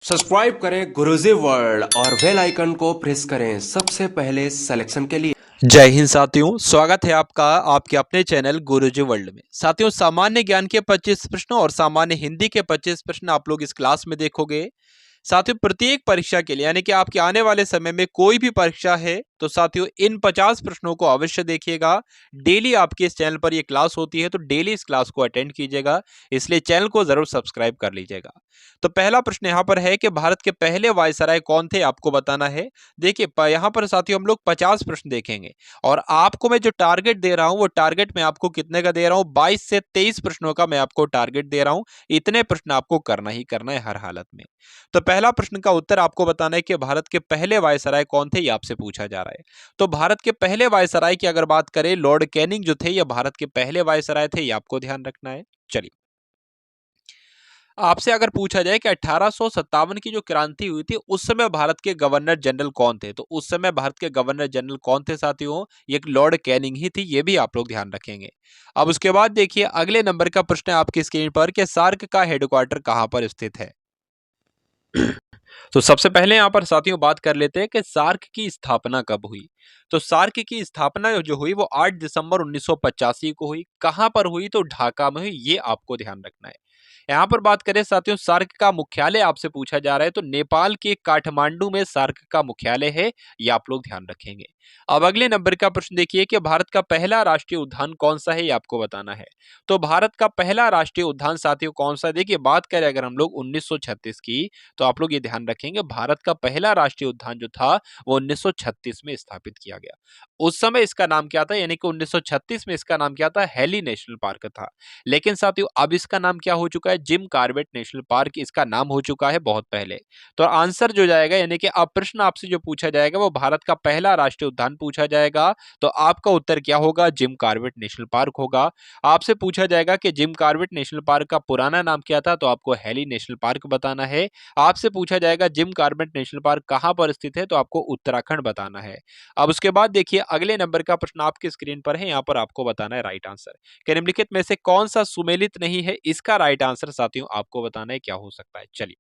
Subscribe करें गुरुजी world और bell icon को प्रेस करें सबसे पहले सिलेक्शन के लिए। जय हिंद साथियों, स्वागत है आपका आपके अपने चैनल गुरुजी वर्ल्ड में। साथियों, सामान्य ज्ञान के 25 प्रश्न और सामान्य हिंदी के 25 प्रश्न आप लोग इस क्लास में देखोगे। साथियों, प्रत्येक परीक्षा के लिए यानी कि आपके आने वाले समय में कोई भी परीक्षा है तो साथियों इन 50 प्रश्नों को अवश्य देखिएगा। डेली आपके इस चैनल पर ये क्लास होती है तो डेली इस क्लास को अटेंड कीजिएगा, इसलिए चैनल को जरूर सब्सक्राइब कर लीजिएगा। तो पहला प्रश्न यहाँ पर है कि भारत के पहले वायसराय कौन थे, आपको बताना है। देखिए यहाँ पर साथियों हम लोग 50 प्रश्न देखेंगे और आपको मैं जो टारगेट दे रहा हूं वो टारगेट मैं आपको कितने का दे रहा हूं, 22 से 23 प्रश्नों का मैं आपको टारगेट दे रहा हूं। इतने प्रश्न आपको करना ही करना है हर हालत में। तो पहला प्रश्न का उत्तर आपको बताना है कि भारत के पहले वायसराय कौन थे, ये आपसे पूछा जा रहा है। तो भारत के पहले वायसराय की अगर बात करें, लॉर्ड कैनिंग जो थे ये भारत के पहले वायसराय थे, ये आपको ध्यान रखना है। चलिए, आपसे अगर पूछा जाए कि 1857 की जो क्रांति हुई थी उस समय भारत के गवर्नर जनरल कौन थे, तो उस समय भारत के गवर्नर जनरल कौन थे साथियों, ये लॉर्ड कैनिंग ही थी, ये भी आप लोग ध्यान रखेंगे। अब उसके बाद देखिए अगले नंबर का प्रश्न है आपकी स्क्रीन पर कि सार्क का हेडक्वार्टर कहां पर स्थित है। तो सबसे पहले यहां पर साथियों बात कर लेते हैं कि सार्क की स्थापना कब हुई। तो सार्क की स्थापना जो हुई वो 8 दिसंबर 1985 को हुई। कहां पर हुई, तो ढाका में हुई, ये आपको ध्यान रखना है। यहाँ पर बात करें साथियों सार्क का मुख्यालय आपसे पूछा जा रहा है, तो नेपाल के काठमांडू में सार्क का मुख्यालय है, ये आप लोग ध्यान रखेंगे। अब अगले नंबर का प्रश्न देखिए कि भारत का पहला राष्ट्रीय उद्यान कौन सा है, ये आपको बताना है। तो भारत का पहला राष्ट्रीय उद्यान साथियों कौन सा है, देखिए बात करें अगर हम लोग 1936 की, तो आप लोग ये ध्यान रखेंगे भारत का पहला राष्ट्रीय उद्यान जो था वो 1936 में स्थापित किया गया। उस समय इसका नाम क्या था, यानी कि 1936 में इसका नाम क्या था, हेली नेशनल पार्क था। लेकिन साथियों अब इसका नाम क्या हो चुका है, जिम कॉर्बेट नेशनल पार्क इसका नाम हो चुका है बहुत पहले। तो आंसर जो जाएगा, यानी कि अब प्रश्न आपसे जो पूछा जाएगा वो भारत का पहला राष्ट्रीय उद्यान पूछा जाएगा, तो आपका उत्तर क्या होगा, जिम कॉर्बेट नेशनल पार्क होगा। आपसे पूछा जाएगा कि जिम कॉर्बेट नेशनल पार्क का पुराना नाम क्या था, तो आपको हेली नेशनल पार्क बताना है। आपसे पूछा जाएगा जिम कॉर्बेट नेशनल पार्क कहां पर स्थित है, तो आपको उत्तराखंड बताना है। अब उसके बाद देखिए अगले नंबर का प्रश्न आपकी स्क्रीन पर है, यहां पर आपको बताना है राइट आंसर कि निम्नलिखित में से कौन सा सुमेलित नहीं है, इसका राइट आंसर साथियों आपको बताना है क्या हो सकता है। चलिए,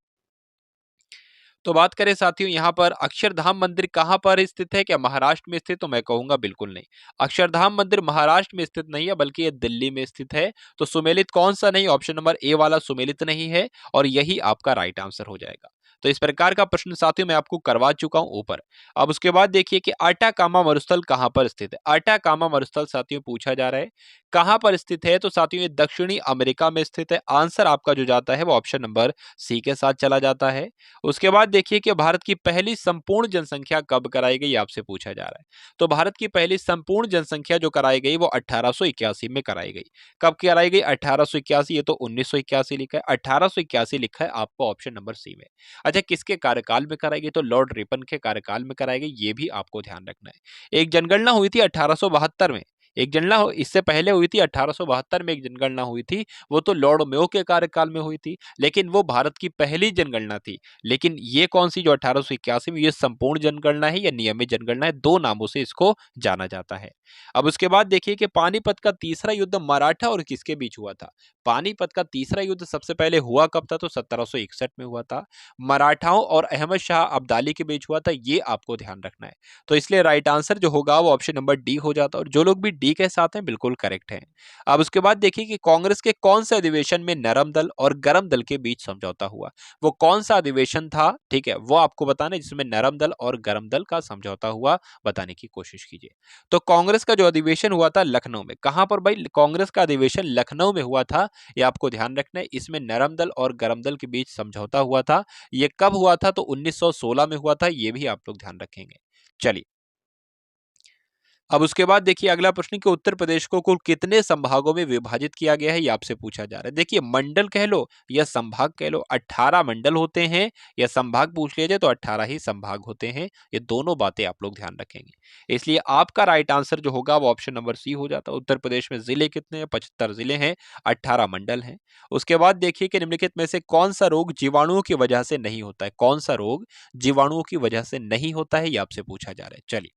तो बात करें साथियों यहाँ पर अक्षरधाम मंदिर कहां पर स्थित है, क्या महाराष्ट्र में स्थित, तो मैं कहूंगा बिल्कुल नहीं। अक्षरधाम मंदिर महाराष्ट्र में स्थित नहीं है बल्कि ये दिल्ली में स्थित है। तो सुमेलित कौन सा नहीं, ऑप्शन नंबर ए वाला सुमेलित नहीं है और यही आपका राइट आंसर हो जाएगा। तो इस प्रकार का प्रश्न साथियों मैं आपको करवा चुका हूं ऊपर। अब उसके बाद देखिए कि आटाकामा मरुस्थल कहां पर स्थित है। आटाकामा मरुस्थल साथियों पूछा जा रहा है कहां पर स्थित है, तो साथियों ये दक्षिणी अमेरिका में स्थित है। आंसर आपका जो जाता है वो ऑप्शन नंबर सी के साथ चला जाता है। उसके बाद देखिए कि भारत की पहली संपूर्ण जनसंख्या कब कराई गई, आपसे पूछा जा रहा है। तो भारत की पहली संपूर्ण जनसंख्या जो कराई गई वो 1881 में कराई गई। कब कराई गई, 1881, ये तो 1981 लिखा है, 1881 लिखा है आपको ऑप्शन नंबर सी में। अच्छा, किसके कार्यकाल में कराई गई, तो लॉर्ड रिपन के कार्यकाल में कराई गई, ये भी आपको ध्यान रखना है। एक जनगणना हुई थी 1872 में, एक जनगणना इससे पहले हुई थी 1872 में, एक जनगणना हुई थी, वो तो लॉर्ड मेयो के कार्यकाल में हुई थी, लेकिन वो भारत की पहली जनगणना थी। लेकिन ये कौन सी जो 1881 में, ये संपूर्ण जनगणना है या नियमित जनगणना है, दो नामों से इसको जाना जाता है। अब उसके बाद देखिए कि पानीपत का तीसरा युद्ध मराठा और किसके बीच हुआ था। पानीपत का तीसरा युद्ध सबसे पहले हुआ कब था, तो 1761 में हुआ था। मराठाओं और अहमद शाह अब्दाली के बीच हुआ था, ये आपको ध्यान रखना है। तो इसलिए राइट आंसर जो होगा वो ऑप्शन नंबर डी हो जाता है, और जो लोग भी डी के साथ हैं बिल्कुल करेक्ट है। अब उसके बाद देखिए कि कांग्रेस के कौन से अधिवेशन में नरम दल और गरम दल के बीच समझौता हुआ। वो कौन सा अधिवेशन था, ठीक है, वो आपको बताना है जिसमें नरम दल और गरम दल का समझौता हुआ, बताने की कोशिश कीजिए। तो कांग्रेस का जो अधिवेशन हुआ था लखनऊ में, कहां पर भाई, कांग्रेस का अधिवेशन लखनऊ में हुआ था, ये आपको ध्यान रखना है। इसमें नरम दल और गरम दल के बीच समझौता हुआ था। ये कब हुआ था, तो 1916 में हुआ था, ये भी आप लोग ध्यान रखेंगे। चलिए, अब उसके बाद देखिए अगला प्रश्न कि उत्तर प्रदेश को कुल कितने संभागों में विभाजित किया गया है, ये आपसे पूछा जा रहा है। देखिए मंडल कह लो या संभाग कह लो, 18 मंडल होते हैं, या संभाग पूछ लिया जाए तो 18 ही संभाग होते हैं। ये दोनों बातें आप लोग ध्यान रखेंगे, इसलिए आपका राइट आंसर जो होगा वो ऑप्शन नंबर सी हो जाता है। उत्तर प्रदेश में जिले कितने हैं, 75 जिले हैं, 18 मंडल हैं। उसके बाद देखिए कि निम्नलिखित में से कौन सा रोग जीवाणुओं की वजह से नहीं होता है, कौन सा रोग जीवाणुओं की वजह से नहीं होता है, ये आपसे पूछा जा रहा है। चलिए,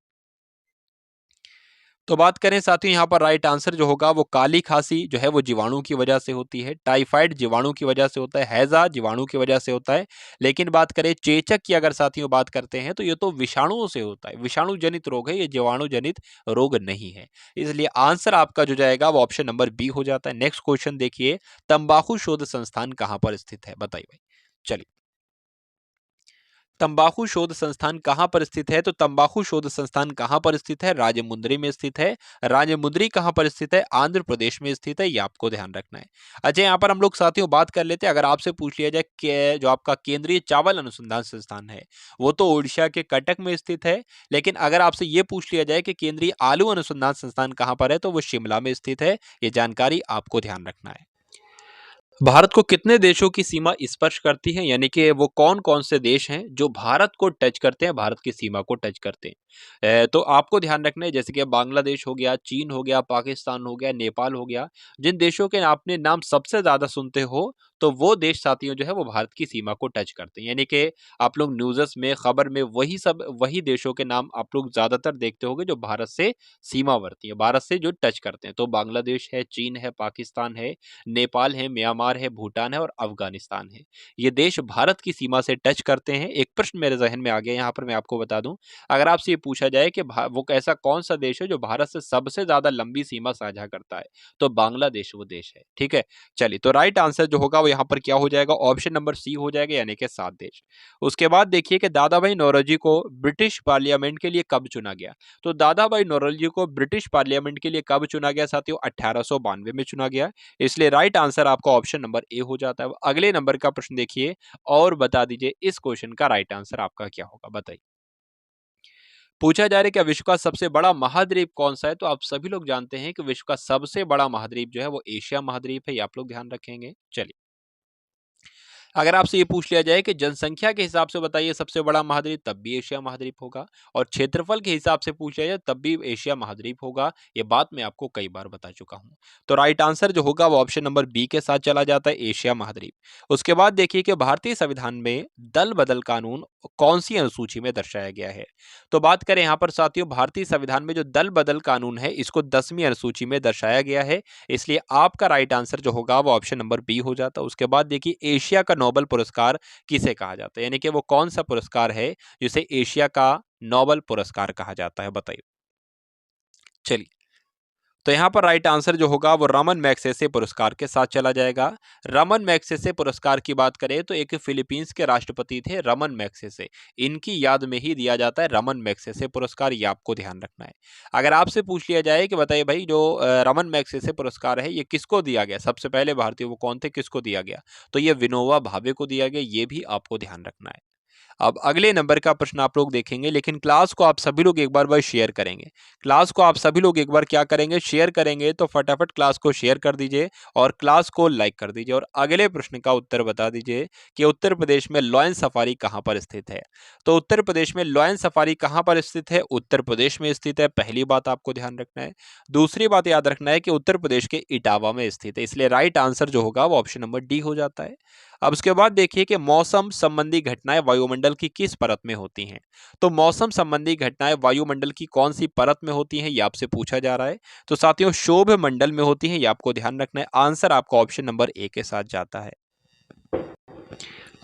तो बात करें साथियों, यहाँ पर राइट आंसर जो होगा वो काली खांसी जो है वो जीवाणु की वजह से होती है, टाइफाइड जीवाणु की वजह से होता है, हैजा जीवाणु की वजह से होता है। लेकिन बात करें चेचक की, अगर साथियों बात करते हैं तो ये तो विषाणुओं से होता है, विषाणु जनित रोग है, ये जीवाणु जनित रोग नहीं है। इसलिए आंसर आपका जो जाएगा वो ऑप्शन नंबर बी हो जाता है। नेक्स्ट क्वेश्चन देखिए, तंबाकू शोध संस्थान कहाँ पर स्थित है, बताइए भाई। चलिए, तंबाकू शोध संस्थान कहाँ पर स्थित है? तो तंबाकू शोध संस्थान कहाँ पर स्थित है? राजमुंद्री में स्थित है। राजमुंद्री कहाँ पर स्थित है? आंध्र प्रदेश में स्थित है, ये आपको ध्यान रखना है। अच्छा, यहाँ पर हम लोग साथियों बात कर लेते हैं, अगर आपसे पूछ लिया जाए कि जो आपका केंद्रीय चावल अनुसंधान संस्थान है वो तो ओडिशा के कटक में स्थित है, लेकिन अगर आपसे ये पूछ लिया जाए कि केंद्रीय आलू अनुसंधान संस्थान कहाँ पर है, तो वो शिमला में स्थित है। ये जानकारी आपको ध्यान रखना है। भारत को कितने देशों की सीमा स्पर्श करती है, यानी कि वो कौन कौन से देश हैं जो भारत को टच करते हैं, भारत की सीमा को टच करते हैं। तो आपको ध्यान रखना है, जैसे कि बांग्लादेश हो गया, चीन हो गया, पाकिस्तान हो गया, नेपाल हो गया। जिन देशों के आपने नाम सबसे ज्यादा सुनते हो, तो वो देश साथियों जो है वो भारत की सीमा को टच करते हैं, यानी कि आप लोग न्यूज़ में, खबर में वही देशों के नाम आप लोग ज्यादातर देखते होंगे जो भारत से सीमावर्ती है, भारत से जो टच करते हैं। तो बांग्लादेश है, चीन है, पाकिस्तान है, नेपाल है, म्यांमार है, भूटान है और अफगानिस्तान है। ये देश भारत की सीमा से टच करते हैं। एक प्रश्न मेरे ज़हन में आ गया, यहाँ पर मैं आपको बता दूं, अगर आपसे ये पूछा जाए कि वो ऐसा कौन सा देश है जो भारत से सबसे ज्यादा लंबी सीमा साझा करता है, तो बांग्लादेश वो देश है। ठीक है, चलिए, तो राइट आंसर जो होगा वो यहाँ पर क्या हो जाएगा? ऑप्शन नंबर सी हो जाएगा, यानी कि 7 देश। उसके बाद देखिए कि दादा भाई नौरोजी को ब्रिटिश पार्लियामेंट के लिए कब चुना गया? तो दादा भाई नौरोजी को ब्रिटिश पार्लियामेंट के लिए कब चुना गया साथियों? 1892 में चुना गया। इसलिए राइट आंसर आपका ऑप्शन नंबर ए हो जाता है। अगले नंबर का प्रश्न देखिए और बता दीजिए इस क्वेश्चन का राइट आंसर आपका क्या होगा, बताइए। पूछा जा रहा है कि विश्व का सबसे बड़ा महाद्वीप कौन सा है? तो आप सभी लोग जानते हैं कि विश्व का सबसे बड़ा महाद्वीप जो है वो एशिया महाद्वीप है, ये आप लोग ध्यान रखेंगे। चलिए, अगर आपसे ये पूछ लिया जाए कि जनसंख्या के हिसाब से बताइए सबसे बड़ा महाद्वीप, तब भी एशिया महाद्वीप होगा। और क्षेत्रफल के हिसाब से पूछ लिया जाए तब भी एशिया महाद्वीप होगा। ये बात मैं आपको कई बार बता चुका हूं। तो राइट आंसर जो होगा वो ऑप्शन नंबर बी के साथ चला जाता है, एशिया महाद्वीप। उसके बाद देखिए कि भारतीय संविधान में दल बदल कानून कौन सी अनुसूची में दर्शाया गया है? तो बात करें यहाँ पर साथियों, भारतीय संविधान में जो दल बदल कानून है इसको 10वीं अनुसूची में दर्शाया गया है। इसलिए आपका राइट आंसर जो होगा वो ऑप्शन नंबर बी हो जाता है। उसके बाद देखिए, एशिया का नोबेल पुरस्कार किसे कहा जाता है, यानी कि वो कौन सा पुरस्कार है जिसे एशिया का नोबेल पुरस्कार कहा जाता है, बताइए। चलिए, तो यहाँ पर राइट आंसर जो होगा वो रमन मैग्सेसे पुरस्कार के साथ चला जाएगा। रमन मैग्सेसे पुरस्कार की बात करें तो एक फिलीपींस के राष्ट्रपति थे रमन मैग्सेसे, इनकी याद में ही दिया जाता है रमन मैग्सेसे पुरस्कार, ये आपको ध्यान रखना है। अगर आपसे पूछ लिया जाए कि बताइए भाई जो रमन मैग्सेसे पुरस्कार है ये किसको दिया गया, सबसे पहले भारतीय वो कौन थे, किसको दिया गया? तो ये विनोबा भावे को दिया गया, ये भी आपको ध्यान रखना है। अब अगले नंबर का प्रश्न आप लोग देखेंगे, लेकिन क्लास को आप सभी लोग एक बार शेयर करेंगे। क्लास को आप सभी लोग एक बार क्या करेंगे, शेयर करेंगे। तो फटाफट क्लास को शेयर कर दीजिए और क्लास को लाइक कर दीजिए और अगले प्रश्न का उत्तर बता दीजिए कि उत्तर प्रदेश में लॉयन सफारी कहां पर स्थित है? तो उत्तर प्रदेश में लॉयन सफारी कहां पर स्थित है? उत्तर प्रदेश में स्थित है, पहली बात आपको ध्यान रखना है। दूसरी बात याद रखना है कि उत्तर प्रदेश के इटावा में स्थित है, इसलिए राइट आंसर जो होगा वो ऑप्शन नंबर डी हो जाता है। अब उसके बाद देखिए कि मौसम संबंधी घटनाएं वायुमंडल की किस परत में होती हैं? तो मौसम संबंधी घटनाएं वायुमंडल की कौन सी परत में होती हैं, ये आपसे पूछा जा रहा है। तो साथियों, शोभ मंडल में होती हैं, ये आपको ध्यान रखना है। आंसर आपका ऑप्शन नंबर ए के साथ जाता है।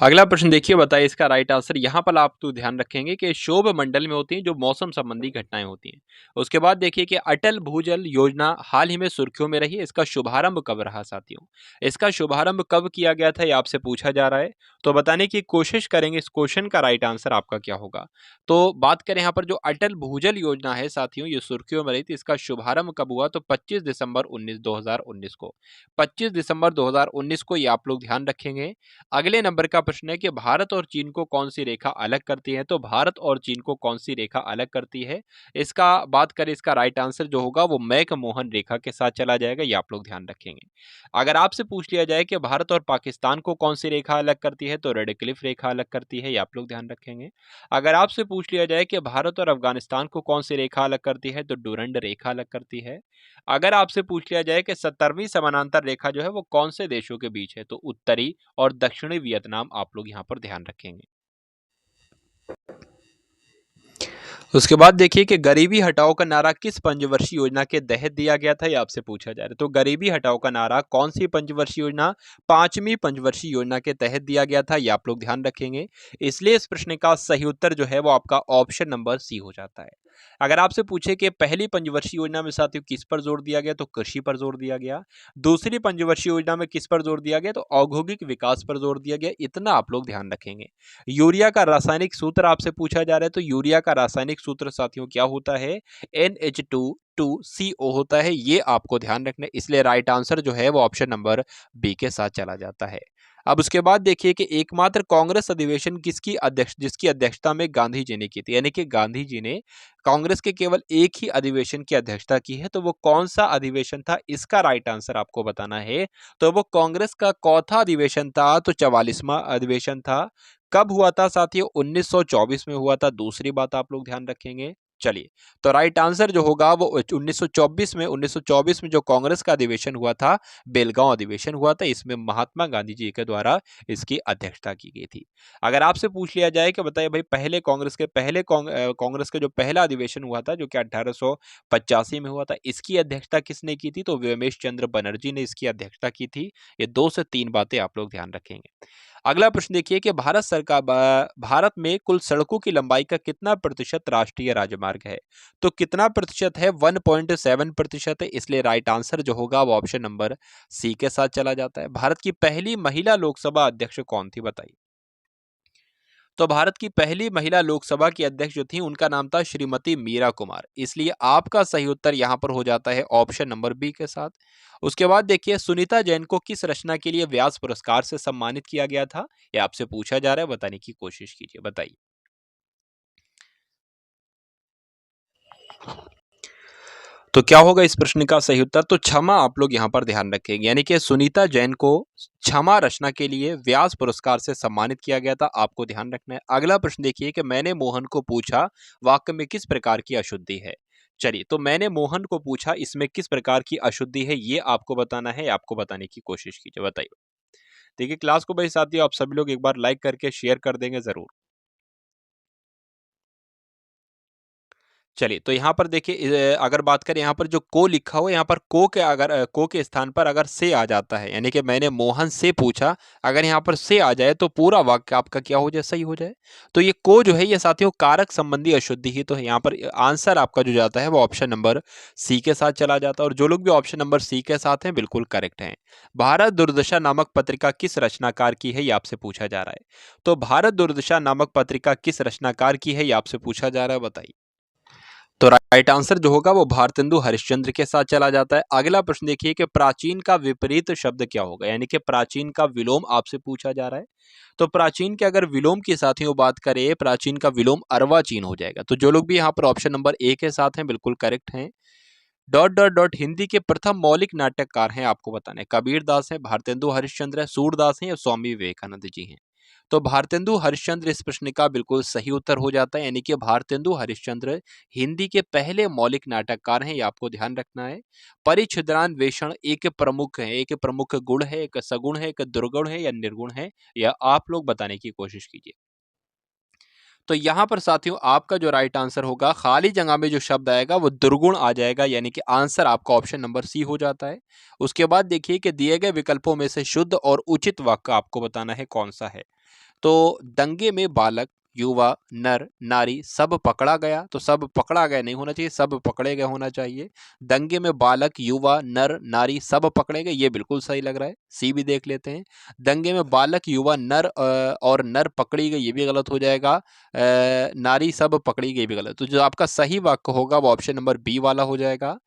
अगला प्रश्न देखिए, बताइए इसका राइट आंसर। यहाँ पर आप तो ध्यान रखेंगे कि शोभ मंडल में होती हैं जो मौसम संबंधी घटनाएं होती हैं। उसके बाद देखिए कि अटल भूजल योजना हाल ही में सुर्खियों में रही है, इसका शुभारंभ कब रहा साथियों? इसका शुभारंभ कब किया गया था, ये आपसे पूछा जा रहा है। तो बताने की कोशिश करेंगे इस क्वेश्चन का राइट आंसर आपका क्या होगा। तो बात करें यहाँ पर जो अटल भूजल योजना है साथियों, ये सुर्खियों में रही थी, इसका शुभारंभ कब हुआ? तो 25 दिसंबर 2019 को, 25 दिसंबर 2019 को, ये आप लोग ध्यान रखेंगे। अगले नंबर का प्रश्न है कि भारत और चीन को कौन सी रेखा अलग करती है? तो भारत और चीन को कौन सी रेखा अलग करती है? इसका बात करें, इसका राइट आंसर जो होगा वो मैक मोहन रेखा के साथ चला जाएगा, ये आप लोग ध्यान रखेंगे। अगर आपसे पूछ लिया जाए कि भारत और पाकिस्तान को कौन सी रेखा अलग करती है, तो रेड क्लिफ रेखा अलग करती है, ये आप लोग ध्यान रखेंगे। अगर आपसे पूछ लिया जाए कि भारत और अफगानिस्तान को कौन सी रेखा अलग करती है, तो डूरंड रेखा अलग करती है। अगर आपसे पूछ लिया जाए कि 70वीं समानांतर रेखा जो है वो कौन से देशों के बीच है, तो उत्तरी और दक्षिणी वियतनाम, आप लोग यहाँ पर ध्यान रखेंगे। उसके बाद देखिए कि गरीबी हटाओ का नारा किस पंचवर्षीय योजना के तहत दिया गया था, ये आपसे पूछा जा रहा है। तो गरीबी हटाओ का नारा कौन सी पंचवर्षीय योजना, पांचवी पंचवर्षीय योजना के तहत दिया गया था, ये आप लोग ध्यान रखेंगे। इसलिए इस प्रश्न का सही उत्तर जो है वो आपका ऑप्शन नंबर सी हो जाता है। अगर आपसे पूछे कि पहली पंचवर्षीय योजना में साथियों किस पर जोर दिया गया, तो कृषि पर जोर दिया गया। दूसरी पंचवर्षीय योजना में किस पर जोर दिया गया, तो औद्योगिक विकास पर जोर दिया गया। इतना आप लोग ध्यान रखेंगे। यूरिया का रासायनिक सूत्र आपसे पूछा जा रहा है, तो यूरिया का रासायनिक सूत्र साथियों क्या होता है, NH2CO होता है। ये आपको ध्यान रखना है, इसलिए राइट आंसर जो है वो ऑप्शन नंबर बी के साथ चला जाता है। अब उसके बाद देखिए कि एकमात्र कांग्रेस अधिवेशन जिसकी अध्यक्षता में गांधी जी ने की थी, यानी कि गांधी जी ने कांग्रेस के केवल एक ही अधिवेशन की अध्यक्षता की है, तो वो कौन सा अधिवेशन था, इसका राइट आंसर आपको बताना है। तो वो कांग्रेस का चौथा अधिवेशन था, तो 44वां अधिवेशन था। कब हुआ था साथियों, 1924 में हुआ था। दूसरी बात आप लोग ध्यान रखेंगे। चलिए, तो राइट आंसर जो होगा वो 1924 में जो कांग्रेस का अधिवेशन हुआ था, बेलगांव अधिवेशन हुआ था। इसमें महात्मा गांधी जी के द्वारा इसकी अध्यक्षता की गई थी। अगर आपसे पूछ लिया जाए कि बताइए भाई कांग्रेस का जो पहला अधिवेशन हुआ था, जो कि 1885 में हुआ था, इसकी अध्यक्षता किसने की थी, तो व्योमेश चंद्र बनर्जी ने इसकी अध्यक्षता की थी। ये 2 से 3 बातें आप लोग ध्यान रखेंगे। अगला प्रश्न देखिए कि भारत में कुल सड़कों की लंबाई का कितना प्रतिशत राष्ट्रीय राजमार्ग है, तो कितना प्रतिशत है, 1.7% है। इसलिए राइट आंसर जो होगा वो ऑप्शन नंबर सी के साथ चला जाता है। भारत की पहली महिला लोकसभा अध्यक्ष कौन थी, बताइए। तो भारत की पहली महिला लोकसभा की अध्यक्ष जो थी, उनका नाम था श्रीमती मीरा कुमार। इसलिए आपका सही उत्तर यहां पर हो जाता है ऑप्शन नंबर बी के साथ। उसके बाद देखिए, सुनीता जैन को किस रचना के लिए व्यास पुरस्कार से सम्मानित किया गया था, यह आपसे पूछा जा रहा है, बताने की कोशिश कीजिए, बताइए। तो क्या होगा इस प्रश्न का सही उत्तर, तो क्षमा आप लोग यहां पर ध्यान रखेंगे, यानी कि सुनीता जैन को क्षमा रचना के लिए व्यास पुरस्कार से सम्मानित किया गया था। आपको ध्यान रखना है। अगला प्रश्न देखिए कि मैंने मोहन को पूछा वाक्य में किस प्रकार की अशुद्धि है। चलिए, तो मैंने मोहन को पूछा, इसमें किस प्रकार की अशुद्धि है, ये आपको बताना है। आपको बताने की कोशिश कीजिए, बताइए। देखिए, क्लास को भाई साथियों आप सभी लोग एक बार लाइक करके शेयर कर देंगे जरूर। चलिए, तो यहाँ पर देखिए, अगर बात करें यहाँ पर जो को लिखा हो, यहाँ पर को के स्थान पर अगर से आ जाता है, यानी कि मैंने मोहन से पूछा, अगर यहाँ पर से आ जाए तो पूरा वाक्य आपका क्या हो जाए, सही हो जाए। तो ये को जो है ये साथियों कारक संबंधी अशुद्धि ही तो है। यहाँ पर आंसर आपका जो जाता है वो ऑप्शन नंबर सी के साथ चला जाता है। और जो लोग भी ऑप्शन नंबर सी के साथ हैं बिल्कुल करेक्ट हैं। भारत दुर्दशा नामक पत्रिका किस रचनाकार की है, ये आपसे पूछा जा रहा है। तो भारत दुर्दशा नामक पत्रिका किस रचनाकार की है, ये आपसे पूछा जा रहा है, बताइए। तो राइट आंसर जो होगा वो भारतेंदु हरिश्चंद्र के साथ चला जाता है। अगला प्रश्न देखिए कि प्राचीन का विपरीत शब्द क्या होगा, यानी कि प्राचीन का विलोम आपसे पूछा जा रहा है। तो प्राचीन के अगर विलोम की साथियों बात करें, प्राचीन का विलोम अर्वाचीन हो जाएगा। तो जो लोग भी यहाँ पर ऑप्शन नंबर ए के साथ हैं बिल्कुल करेक्ट हैं। डॉट डॉट डॉट हिंदी के प्रथम मौलिक नाटककार हैं, आपको बताना है, कबीर दास है, भारतेंदु हरिश्चंद्र है, सूरदास है या स्वामी विवेकानंद जी हैं। तो भारतेंदु हरिश्चंद्र इस प्रश्न का बिल्कुल सही उत्तर हो जाता है, यानी कि भारतेंदु हरिश्चंद्र हिंदी के पहले मौलिक नाटककार हैं। ये आपको ध्यान रखना है। परिच्छिद्रान्वेषण एक प्रमुख है, एक प्रमुख गुण है, एक सगुण है, एक दुर्गुण है या निर्गुण है, या आप लोग बताने की कोशिश कीजिए। तो यहां पर साथियों आपका जो राइट आंसर होगा, खाली जगह में जो शब्द आएगा वो दुर्गुण आ जाएगा, यानी कि आंसर आपका ऑप्शन नंबर सी हो जाता है। उसके बाद देखिए कि दिए गए विकल्पों में से शुद्ध और उचित वाक्य आपको बताना है कौन सा है। तो दंगे में बालक, युवा, नर, नारी सब पकड़ा गया, तो सब पकड़ा गया नहीं होना चाहिए, सब पकड़े गए होना चाहिए। दंगे में बालक, युवा, नर, नारी सब पकड़े गए, ये बिल्कुल सही लग रहा है। सी भी देख लेते हैं। दंगे में बालक, युवा, नर और नर पकड़ी गई, ये भी गलत हो जाएगा। नारी सब पकड़ी गई भी गलत। तो जो आपका सही वाक्य होगा वो ऑप्शन नंबर बी वाला हो जाएगा।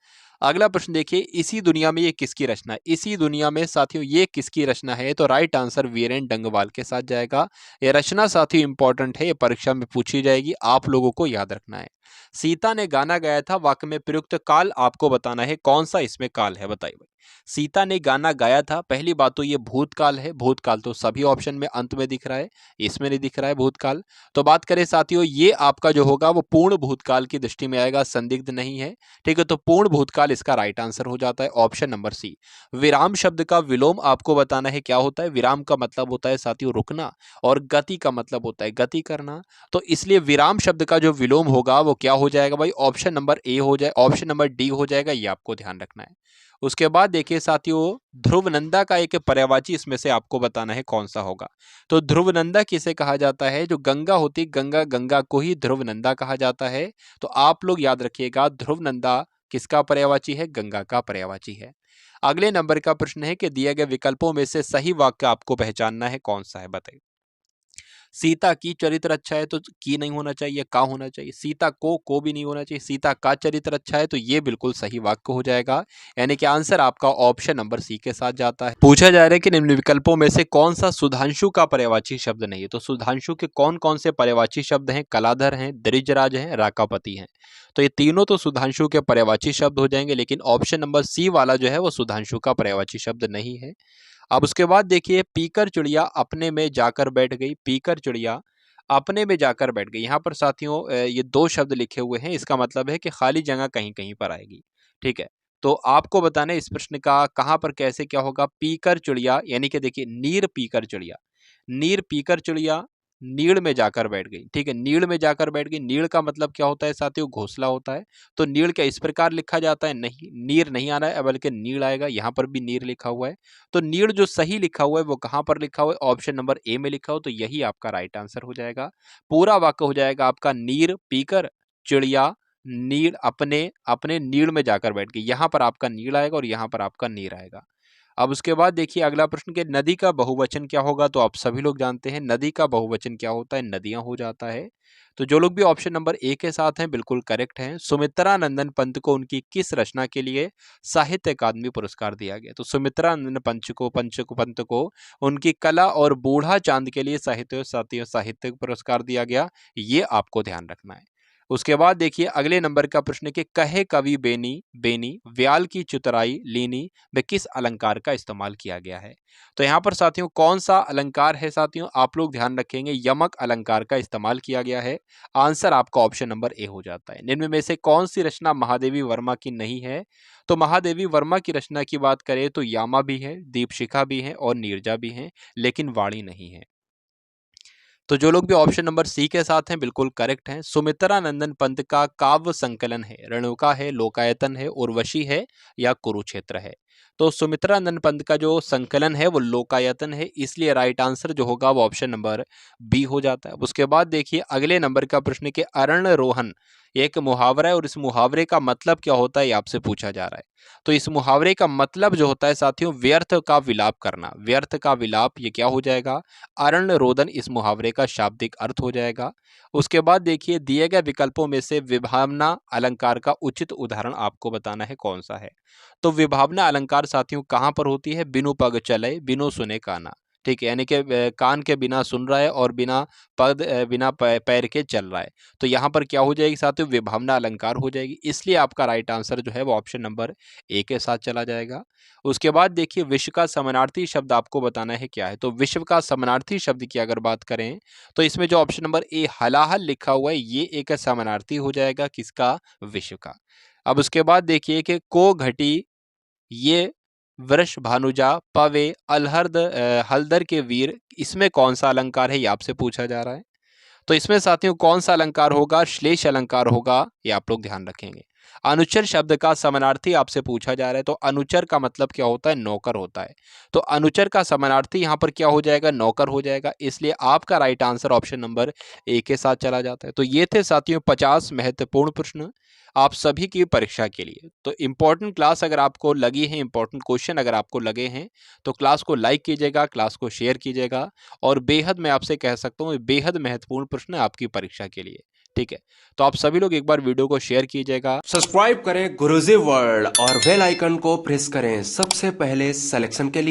अगला प्रश्न देखिए, इसी दुनिया में ये किसकी रचना है। इसी दुनिया में साथियों ये किसकी रचना है, तो राइट आंसर वीरेन डंगवाल के साथ जाएगा। ये रचना साथियों इंपॉर्टेंट है, ये परीक्षा में पूछी जाएगी, आप लोगों को याद रखना है। सीता ने गाना गाया था, वाक्य में प्रयुक्त काल आपको बताना है कौन सा इसमें काल है, बताइए भाई। सीता ने गाना गाया था, पहली बात तो ये भूतकाल है। भूतकाल तो सभी ऑप्शन में अंत में दिख रहा है, इसमें नहीं दिख रहा है भूतकाल। तो बात करें साथियों, ये आपका जो होगा वो पूर्ण भूतकाल की दृष्टि में आएगा, संदिग्ध नहीं है। ठीक है, तो पूर्ण भूतकाल इसका राइट आंसर हो जाता है, ऑप्शन नंबर सी। विराम शब्द का विलोम आपको बताना है क्या होता है। विराम का मतलब होता है साथियों रुकना, और गति का मतलब होता है गति करना। तो इसलिए विराम शब्द का जो विलोम होगा वो क्या हो जाएगा भाई, ऑप्शन नंबर ए हो जाए, ऑप्शन नंबर डी हो जाएगा, ये आपको ध्यान रखना है। उसके बाद देखिए साथियों, ध्रुवनंदा का एक पर्यायवाची इसमें से आपको बताना है कौन सा होगा। तो ध्रुवनंदा किसे कहा जाता है, जो गंगा होती गंगा, गंगा को ही ध्रुवनंदा कहा जाता है। तो आप लोग याद रखिएगा, ध्रुवनंदा किसका पर्यायवाची है, गंगा का पर्यायवाची है। अगले नंबर का प्रश्न है कि दिए गए विकल्पों में से सही वाक्य आपको पहचानना है, कौन सा है बताइए। सीता की चरित्र अच्छा है तो की नहीं होना चाहिए, का होना चाहिए। सीता को भी नहीं होना चाहिए। सीता का चरित्र अच्छा है तो ये बिल्कुल सही वाक्य हो जाएगा, यानी कि आंसर आपका ऑप्शन नंबर सी के साथ जाता है। पूछा जा रहा है कि निम्न विकल्पों में से कौन सा सुधांशु का पर्यायवाची शब्द नहीं है। तो सुधांशु के कौन कौन से पर्यायवाची शब्द हैं, कलाधर हैं, दरिद्रराज हैं, राकापति हैं। तो ये तीनों तो सुधांशु के पर्यायवाची शब्द हो जाएंगे, लेकिन ऑप्शन नंबर सी वाला जो है वो सुधांशु का पर्यायवाची शब्द नहीं है। अब उसके बाद देखिए, पीकर चिड़िया अपने में जाकर बैठ गई। पीकर चिड़िया अपने में जाकर बैठ गई, यहाँ पर साथियों ये दो शब्द लिखे हुए हैं, इसका मतलब है कि खाली जगह कहीं कहीं पर आएगी। ठीक है, तो आपको बताना है इस प्रश्न का कहाँ पर कैसे क्या होगा। पीकर चिड़िया यानी कि देखिए, नीर पीकर चिड़िया, नीर पीकर चिड़िया नीड़ में जाकर बैठ गई। ठीक है, नीड़ में जाकर बैठ गई। नीड़ का मतलब क्या होता है साथियों, घोंसला होता है। तो नीड़ क्या इस प्रकार लिखा जाता है, नहीं, नीर नहीं आना है बल्कि नीड़ आएगा। यहाँ पर भी नीर लिखा हुआ है। तो नीड़ जो सही लिखा हुआ है वो कहाँ पर लिखा हुआ है, ऑप्शन नंबर ए में लिखा हो, तो यही आपका राइट आंसर हो जाएगा। पूरा वाक्य हो जाएगा आपका, नीर पीकर चिड़िया नीड़ अपने अपने नीड़ में जाकर बैठ गई। यहाँ पर आपका नीड़ आएगा और यहाँ पर आपका नीर आएगा। अब उसके बाद देखिए अगला प्रश्न के नदी का बहुवचन क्या होगा। तो आप सभी लोग जानते हैं नदी का बहुवचन क्या होता है, नदियां हो जाता है। तो जो लोग भी ऑप्शन नंबर ए के साथ हैं बिल्कुल करेक्ट हैं। सुमित्रा नंदन पंत को उनकी किस रचना के लिए साहित्य अकादमी पुरस्कार दिया गया। तो सुमित्रा नंदन पंत को उनकी कला और बूढ़ा चांद के लिए साहित्य पुरस्कार दिया गया, ये आपको ध्यान रखना है। उसके बाद देखिए अगले नंबर का प्रश्न कि कहे कवि बेनी बेनी व्याल की चतुराई लीनी में किस अलंकार का इस्तेमाल किया गया है। तो यहाँ पर साथियों कौन सा अलंकार है साथियों, आप लोग ध्यान रखेंगे, यमक अलंकार का इस्तेमाल किया गया है। आंसर आपका ऑप्शन नंबर ए हो जाता है। निम्न में से कौन सी रचना महादेवी वर्मा की नहीं है। तो महादेवी वर्मा की रचना की बात करें तो यामा भी है, दीपशिखा भी है और नीरजा भी है, लेकिन वाणी नहीं है। तो जो लोग भी ऑप्शन नंबर सी के साथ हैं बिल्कुल करेक्ट हैं। सुमित्रा नंदन पंत का काव्य संकलन है, रेणुका है, लोकायतन है, उर्वशी है या कुरुक्षेत्र है। तो सुमित्रा नंदन पंत का जो संकलन है वो लोकायतन है, इसलिए राइट आंसर जो होगा वो ऑप्शन नंबर बी हो जाता है। उसके बाद देखिए अगले नंबर का प्रश्न के अरण्य रोहन एक मुहावरा है और इस मुहावरे का मतलब क्या होता है, ये आपसे पूछा जा रहा है। तो इस मुहावरे का मतलब जो होता है साथियों, व्यर्थ का विलाप करना। व्यर्थ का विलाप ये क्या हो जाएगा, अरण्य रोदन इस मुहावरे का शाब्दिक अर्थ हो जाएगा। उसके बाद देखिए दिए गए विकल्पों में से विभावना अलंकार का उचित उदाहरण आपको बताना है कौन सा है। तो विभावना अलंकार साथियों कहाँ पर होती है, बिनु पग चले बिनु सुने काना। ठीक है, यानी कि कान के बिना सुन रहा है और बिना पैर के चल रहा है। तो यहाँ पर क्या हो जाएगी साथियों, विभावना अलंकार हो जाएगी, इसलिए आपका राइट आंसर जो है वो ऑप्शन नंबर ए के साथ चला जाएगा। उसके बाद देखिए विश्व का समानार्थी शब्द आपको बताना है क्या है। तो विश्व का समानार्थी शब्द की अगर बात करें तो इसमें जो ऑप्शन नंबर ए हलाहल लिखा हुआ है ये एक समानार्थी हो जाएगा, किसका, विश्व का। अब उसके बाद देखिए कि को घटी ये वृष भानुजा पवे अलहर्द हलदर के वीर, इसमें कौन सा अलंकार है ये आपसे पूछा जा रहा है। तो इसमें साथियों कौन सा अलंकार होगा, श्लेष अलंकार होगा, ये आप लोग ध्यान रखेंगे। अनुचर शब्द का समानार्थी आपसे पूछा जा रहा है। तो अनुचर का मतलब क्या होता है, नौकर होता है। तो अनुचर का समानार्थी यहाँ पर क्या हो जाएगा, नौकर हो जाएगा, इसलिए आपका right answer option number A के साथ चला जाता है। तो ये थे साथियों 50 महत्वपूर्ण प्रश्न आप सभी की परीक्षा के लिए। तो इंपॉर्टेंट क्लास अगर आपको लगी है, इंपॉर्टेंट क्वेश्चन अगर आपको लगे हैं तो क्लास को लाइक कीजिएगा, क्लास को शेयर कीजिएगा, और बेहद मैं आपसे कह सकता हूँ बेहद महत्वपूर्ण प्रश्न है आपकी परीक्षा के लिए। ठीक है, तो आप सभी लोग एक बार वीडियो को शेयर कीजिएगा। सब्सक्राइब करें गुरुजी वर्ल्ड और बेल आइकन को प्रेस करें सबसे पहले सिलेक्शन के लिए।